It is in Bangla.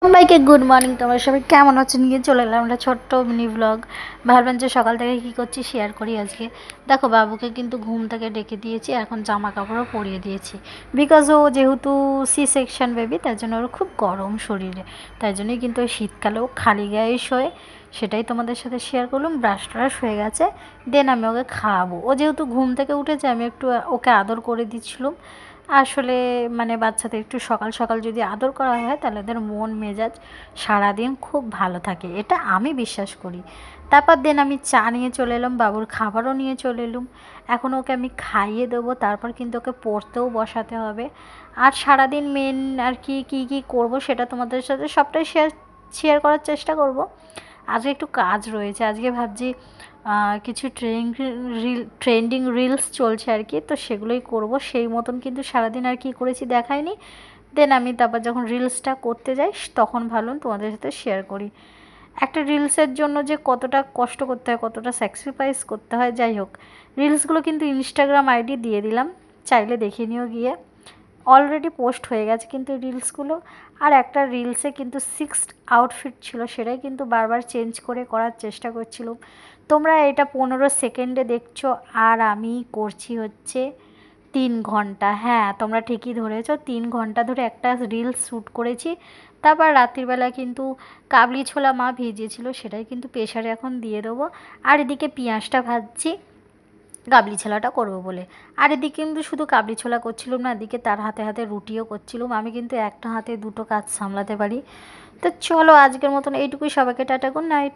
সবাইকে গুড মর্নিং। তোমরা সবাই কেমন আছো? নিয়ে চলে এলাম একটা ছোট্ট মিনি ব্লগ। ভাবলাম যে সকাল থেকে কী করছি শেয়ার করি আজকে। দেখো, বাবুকে কিন্তু ঘুম থেকে ডেকে দিয়েছি, এখন জামা কাপড়ও পরিয়ে দিয়েছি। বিকজ ও যেহেতু সি সেকশন বেবি, তার জন্য ওর খুব গরম শরীরে, তাই জন্যই কিন্তু ওই শীতকালেও খালি গায়ে শোয়। সেটাই তোমাদের সাথে শেয়ার করলাম। ব্রাশ ট্রাশ হয়ে গেছে, দেন আমি ওকে খাওয়াবো। ও যেহেতু ঘুম থেকে উঠেছে, আমি একটু ওকে আদর করে দিচ্ছিলাম। আসলে মানে বাচ্চাদের একটু সকাল সকাল যদি আদর করা হয়, তাহলে ওদের মন মেজাজ সারাদিন খুব ভালো থাকে, এটা আমি বিশ্বাস করি। তারপর দেন আমি চা নিয়ে চলে এলাম, বাবুর খাবারও নিয়ে চলে এলাম। এখন ওকে আমি খাইয়ে দেবো, তারপর কিন্তু ওকে পড়তেও বসাতে হবে। আর সারাদিন মেন আর কি কী কী করবো সেটা তোমাদের সাথে সবটাই শেয়ার শেয়ার করার চেষ্টা করব। আজকে একটু কাজ রয়েছে, আজকে ভাবছি কিছু ট্রেন্ডিং রিলস চলছে আর কি, তো সেগুলোই করব। সেই মতন কিন্তু সারাদিন আর কি করেছি দেখায়নি। দেন আমি তারপর যখন রিলসটা করতে যাই, তখন ভাবলাম তোমাদের সাথে শেয়ার করি। একটা রিলসের জন্য যে কতটা কষ্ট করতে হয়, কতটা স্যাক্রিফাইস করতে হয়, যাই হোক। রিলসগুলো কিন্তু ইনস্টাগ্রাম আইডি দিয়ে দিলাম, চাইলে দেখে নিও গিয়ে। অলরেডি পোস্ট হয়ে গেছে কিন্তু রিলসগুলো। আর একটা রিলসে কিন্তু সিক্সড আউটফিট ছিল, সেটাই কিন্তু বারবার চেঞ্জ করে করার চেষ্টা করছিলাম। তোমরা এটা 15 সেকেন্ডে দেখছো, আর আমি করছি হচ্ছে 3 ঘন্টা। হ্যাঁ, তোমরা ঠিকই ধরেছো, 3 ঘন্টা ধরে একটা রিলস শ্যুট করেছি। তারপর রাত্রিবেলা কিন্তু কাবলি ছোলা মা ভিজিয়েছিল, সেটাই কিন্তু প্রেশারে এখন দিয়ে দেবো। আর এদিকে পেঁয়াজটা ভাজছি কাবলি ছোলাটা করবো বলে। আর এদিকে কিন্তু শুধু কাবলি ছোলা করছিলাম না, এদিকে তার হাতে হাতে রুটিও করছিলাম। আমি কিন্তু একটা হাতে দুটো কাজ সামলাতে পারি। তো চলো, আজকের মতন এইটুকুই। সবাইকে টাটা, গুড নাইট।